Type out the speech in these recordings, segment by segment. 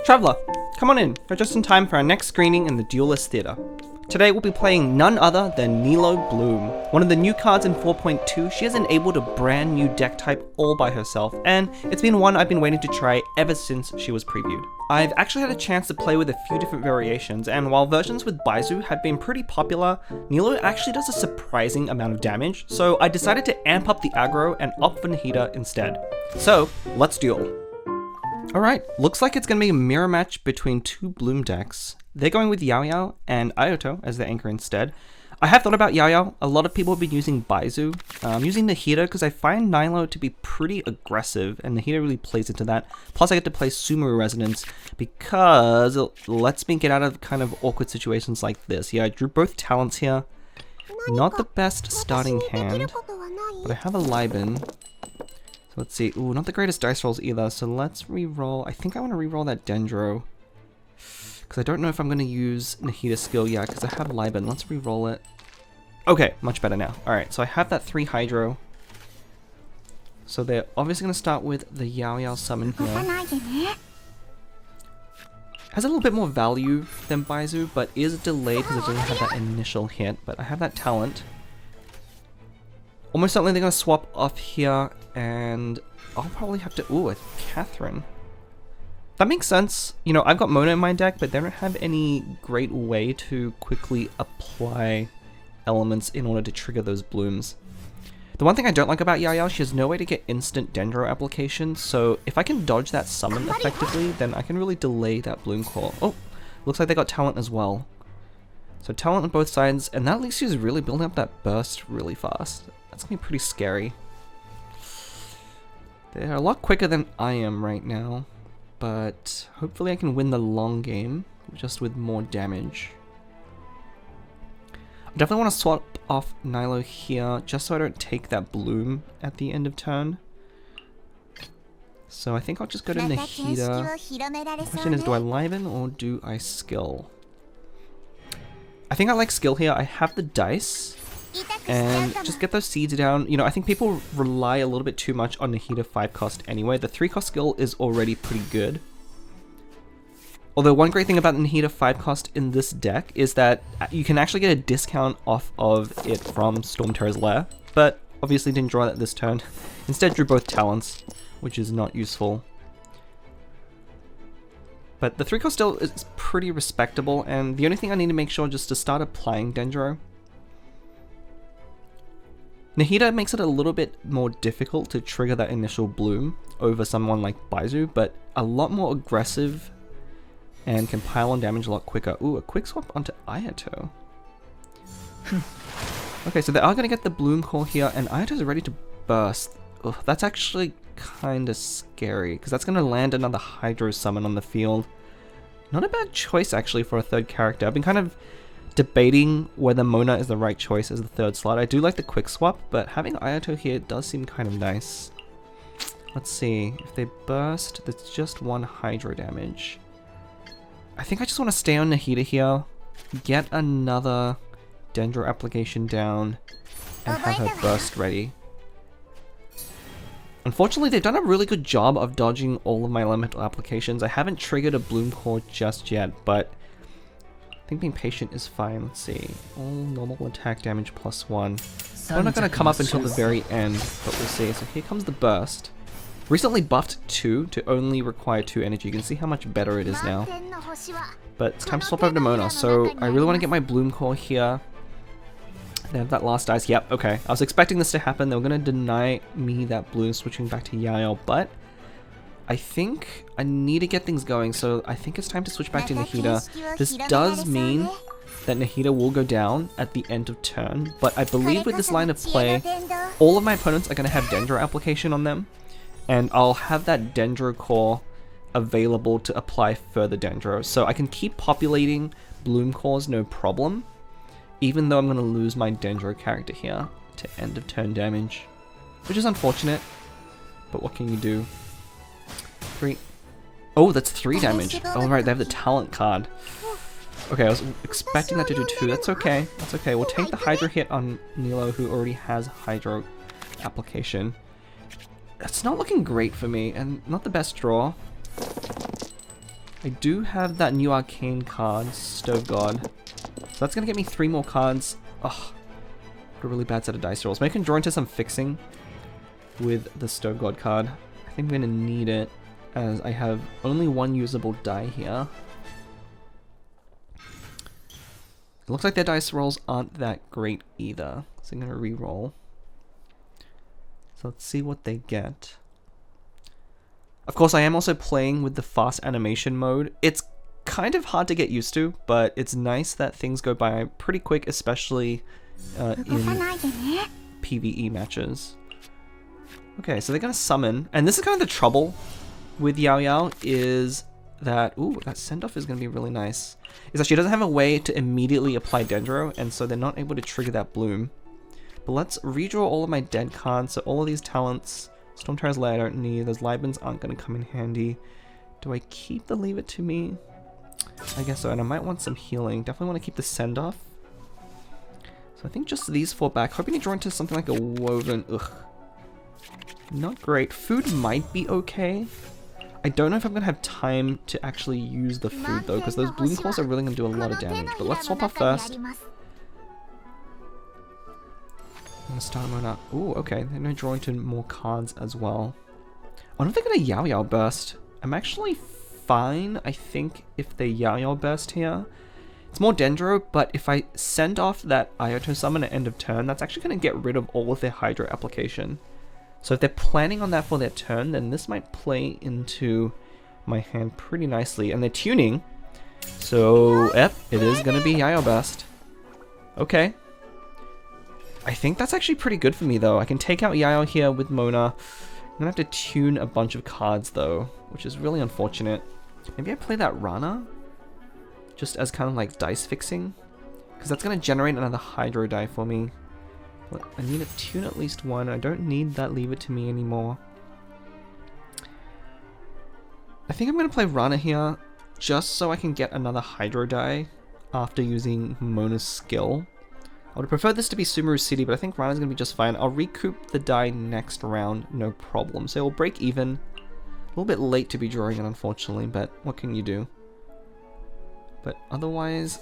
Traveller, come on in. You're just in time for our next screening in the Duelist Theater. Today we'll be playing none other than Nilou Bloom. One of the new cards in 4.2, she has enabled a brand new deck type all by herself, and it's been one I've been waiting to try ever since she was previewed. I've actually had a chance to play with a few different variations, and while versions with Baizhu have been pretty popular, Nilou actually does a surprising amount of damage, so I decided to amp up the aggro and opt for Nahida instead. So, let's duel. Alright, looks like it's going to be a mirror match between two Bloom decks. They're going with Yao Yao and Ayato as their anchor instead. I have thought about Yao Yao. A lot of people have been using Baizhu. I'm using Nahida because I find Nilou to be pretty aggressive, and Nahida really plays into that. Plus I get to play Sumeru Resonance because it lets me get out of kind of awkward situations like this. Yeah, I drew both talents here. Not the best starting hand, but I have a Liben. So let's see. Ooh, not the greatest dice rolls either, so let's re-roll. I think I want to re-roll that Dendro, because I don't know if I'm going to use Nahida's skill yet, because I have Liben. Let's re-roll it. Okay, much better now. Alright, so I have that 3 Hydro. So they're obviously going to start with the Yao Yao summon here. Has a little bit more value than Baizhu, but is delayed because it doesn't have that initial hit. But I have that talent. Almost certainly they're going to swap off here, and I'll probably have to... Ooh, a Catherine. That makes sense. You know, I've got Mona in my deck, but they don't have any great way to quickly apply elements in order to trigger those blooms. The one thing I don't like about Yao Yao, she has no way to get instant Dendro application, so if I can dodge that summon effectively, then I can really delay that Bloom Core. Oh, looks like they got talent as well. So talent on both sides, and that at least she's really building up that burst really fast. That's gonna be pretty scary. They're a lot quicker than I am right now, but hopefully I can win the long game just with more damage. I definitely want to swap off Nilou here just so I don't take that Bloom at the end of turn. So I think I'll just go to Nahida. Question is, do I Liven or do I skill? I think I like skill here. I have the dice. And just get those seeds down. You know, I think people rely a little bit too much on Nahida 5 cost anyway. The 3 cost skill is already pretty good. Although one great thing about the Nahida 5 cost in this deck is that you can actually get a discount off of it from Storm Terror's Lair. But obviously didn't draw that this turn. Instead drew both talents, which is not useful. But the 3 cost still is pretty respectable, and the only thing I need to make sure just to start applying Dendro. Nahida makes it a little bit more difficult to trigger that initial bloom over someone like Baizhu, but a lot more aggressive and can pile on damage a lot quicker. Ooh, a quick swap onto Ayato. Okay, so they are going to get the Bloom Core here, and Ayato's ready to burst. Ugh, that's actually kind of scary, because that's going to land another Hydro summon on the field. Not a bad choice, actually, for a third character. I've been kind of debating whether Mona is the right choice as the third slot. I do like the quick swap, but having Ayato here does seem kind of nice. Let's see, if they burst, that's just 1 Hydro damage. I think I just want to stay on Nahida here, get another Dendro application down, and have her burst ready. Unfortunately, they've done a really good job of dodging all of my elemental applications. I haven't triggered a Bloom Core just yet, but I think being patient is fine. Let's see. All normal attack damage +1. I'm not going to come up until the very end, but we'll see. So here comes the burst. Recently buffed 2 to only require 2 energy. You can see how much better it is now. But it's time to swap over to Mona. So I really want to get my Bloom Core here. They have that last dice. Yep, okay. I was expecting this to happen. They were going to deny me that Bloom, switching back to Yao Yao, but I think I need to get things going, so I think it's time to switch back to Nahida. This does mean that Nahida will go down at the end of turn, but I believe with this line of play, all of my opponents are going to have Dendro application on them, and I'll have that Dendro Core available to apply further Dendro, so I can keep populating Bloom Cores no problem, even though I'm going to lose my Dendro character here to end of turn damage, which is unfortunate, but what can you do? 3. Oh, that's 3 damage. Oh, right, they have the talent card. Okay, I was expecting that to do 2. That's okay. That's okay. We'll take the Hydro hit on Nilou, who already has Hydro application. That's not looking great for me, and not the best draw. I do have that new arcane card, Stove God. So that's going to get me 3 more cards. Oh, what a really bad set of dice rolls. Maybe I can draw into some fixing with the Stove God card. I think I'm going to need it as I have only 1 usable die here. It looks like their dice rolls aren't that great either. So I'm going to re-roll. So let's see what they get. Of course, I am also playing with the fast animation mode. It's kind of hard to get used to, but it's nice that things go by pretty quick, especially in PvE matches. Okay, so they're going to summon, and this is kind of the trouble with Yao Yao is that, ooh, that send-off is going to be really nice, is that she doesn't have a way to immediately apply Dendro, and so they're not able to trigger that bloom. But let's redraw all of my dead cards, so all of these talents, Stormterror's Lair I don't need, those Libans aren't going to come in handy. Do I keep the Leave It To Me? I guess so, and I might want some healing. Definitely want to keep the send-off. So I think just these 4 back, hoping to draw into something like a Woven, ugh. Not great. Food might be okay. I don't know if I'm going to have time to actually use the food though, because those Bloom Claws are really going to do a lot of damage. But let's swap off first. I'm going to start mode up. Ooh, okay. They're going to draw into more cards as well. I don't think they're going to Yao Yao burst. I'm actually fine, I think, if they Yao Yao burst here. It's more Dendro, but if I send off that Ayato summon at end of turn, that's actually going to get rid of all of their Hydro application. So if they're planning on that for their turn, then this might play into my hand pretty nicely. And they're tuning, so yep, it is going to be Yao Burst. Okay. I think that's actually pretty good for me though. I can take out Yao here with Mona. I'm going to have to tune a bunch of cards though, which is really unfortunate. Maybe I play that Rana, just as kind of like dice fixing, because that's going to generate another Hydro die for me. But I need to tune at least 1. I don't need that Leave It To Me anymore. I think I'm going to play Rana here, just so I can get another Hydro die after using Mona's skill. I would prefer this to be Sumeru City, but I think Rana's going to be just fine. I'll recoup the die next round, no problem. So we'll break even. A little bit late to be drawing it, unfortunately, but what can you do? But otherwise,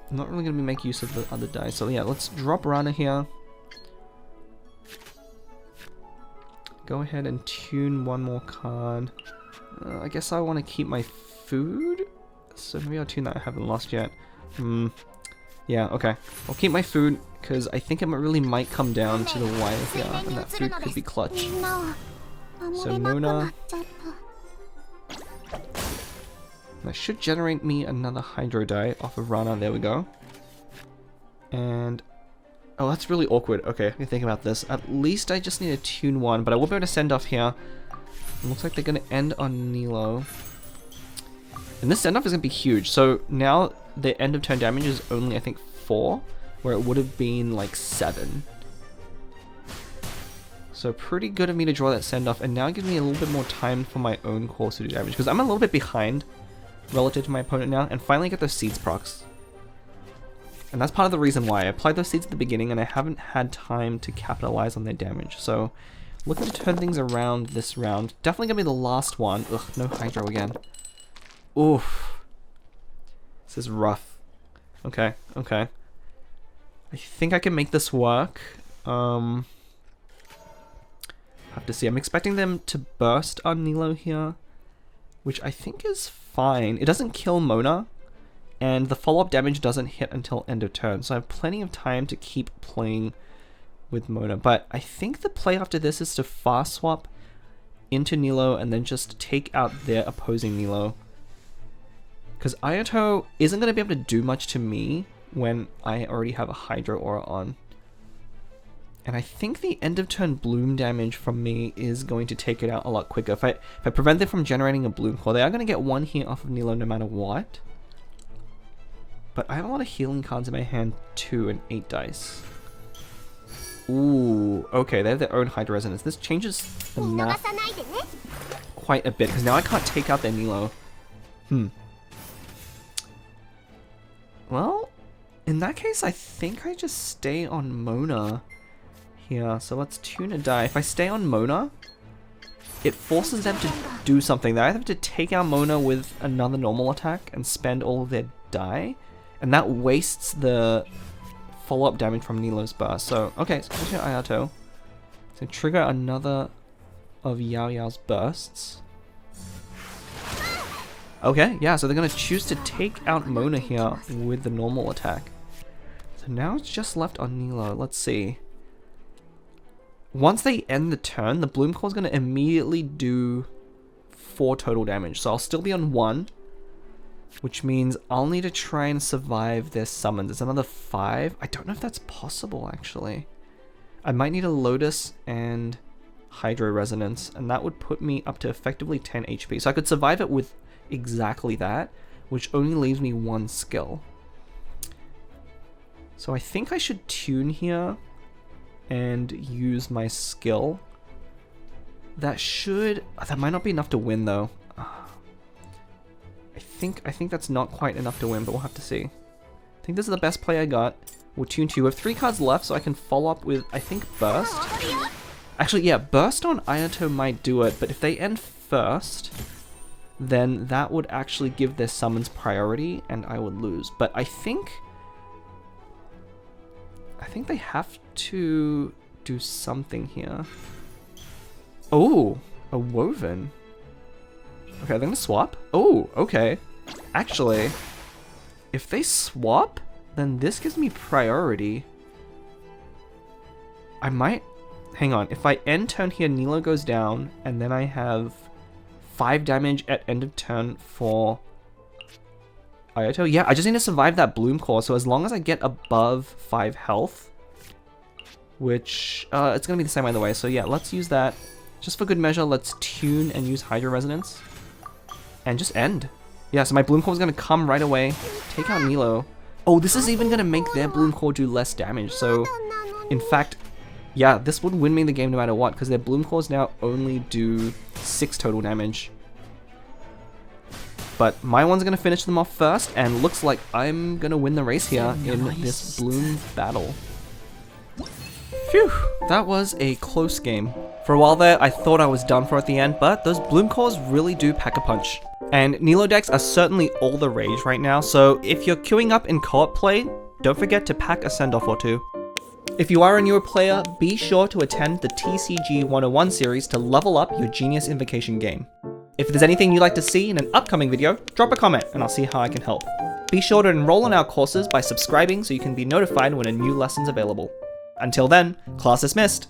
I'm not really going to make use of the other die. So yeah, let's drop Rana here. Go ahead and tune 1 more card. I guess I want to keep my food. So maybe I'll tune that I haven't lost yet. Yeah, okay. I'll keep my food because I think it really might come down to the wire here, and that food could be clutch. So Mona. That should generate me another Hydro die off of Rana. There we go. And oh, that's really awkward. Okay, let me think about this. At least I just need to tune 1, but I will be able to send off here. It looks like they're going to end on Nilou. And this send off is going to be huge. So now the end of turn damage is only, I think, 4, where it would have been like 7. So pretty good of me to draw that send off, and now it gives me a little bit more time for my own course to do damage, because I'm a little bit behind relative to my opponent now, and finally get those seeds procs. And that's part of the reason why I applied those seeds at the beginning, and I haven't had time to capitalize on their damage. So looking to turn things around this round. Definitely gonna be the last one. Ugh, no Hydro again. Oof. This is rough. Okay, okay. I think I can make this work. Have to see. I'm expecting them to burst on Nilou here, which I think is fine. It doesn't kill Mona, and the follow-up damage doesn't hit until end of turn, so I have plenty of time to keep playing with Mona. But I think the play after this is to fast swap into Nilou and then just take out their opposing Nilou, because Ayato isn't going to be able to do much to me when I already have a Hydro Aura on. And I think the end of turn bloom damage from me is going to take it out a lot quicker. If I prevent them from generating a bloom core, they are going to get 1 here off of Nilou no matter what. But I have a lot of healing cards in my hand too, and 8 dice. Ooh, okay, they have their own Hydro Resonance. This changes the math quite a bit, because now I can't take out their Nilou. Well, in that case, I think I just stay on Mona. Yeah, so let's tune a die. If I stay on Mona, it forces them to do something. They either have to take out Mona with another normal attack and spend all of their die, and that wastes the follow-up damage from Nilou's burst. So, okay, so push your Ayato. So trigger another of Yao Yao's bursts. Okay, yeah, so they're going to choose to take out Mona here with the normal attack. So now it's just left on Nilou. Let's see. Once they end the turn, the Bloom Core is going to immediately do 4 total damage. So I'll still be on 1, which means I'll need to try and survive their summons. It's another 5. I don't know if that's possible, actually. I might need a Lotus and Hydro Resonance, and that would put me up to effectively 10 HP. So I could survive it with exactly that, which only leaves me 1 skill. So I think I should tune here and use my skill. That might not be enough to win though. I think that's not quite enough to win, but we'll have to see. I think this is the best play I got. We'll tune 2. We have 3 cards left, so I can follow up with, I think, Burst. Actually, yeah, Burst on Ayato might do it, but if they end first, then that would actually give their summons priority, and I would lose. But I think they have to do something here. Oh, a Woven. Okay, they're gonna swap? Oh, okay. Actually, if they swap, then this gives me priority. I might... Hang on, if I end turn here, Nilou goes down, and then I have 5 damage at end of turn for Ayato. Yeah, I just need to survive that Bloom Core, so as long as I get above 5 health, which, it's gonna be the same either way, so yeah, let's use that. Just for good measure, let's tune and use Hydro Resonance, and just end. Yeah, so my Bloom Core is gonna come right away, take out Nilou. Oh, this is even gonna make their Bloom Core do less damage, so, in fact, yeah, this would win me the game no matter what, because their Bloom Cores now only do 6 total damage. But my one's going to finish them off first, and looks like I'm going to win the race here in this Bloom battle. Phew, that was a close game. For a while there, I thought I was done for at the end, but those Bloom Cores really do pack a punch. And Nilou decks are certainly all the rage right now, so if you're queuing up in co-op play, don't forget to pack a send-off or 2. If you are a newer player, be sure to attend the TCG 101 series to level up your Genius Invocation game. If there's anything you'd like to see in an upcoming video, drop a comment and I'll see how I can help. Be sure to enroll in our courses by subscribing so you can be notified when a new lesson's available. Until then, class dismissed!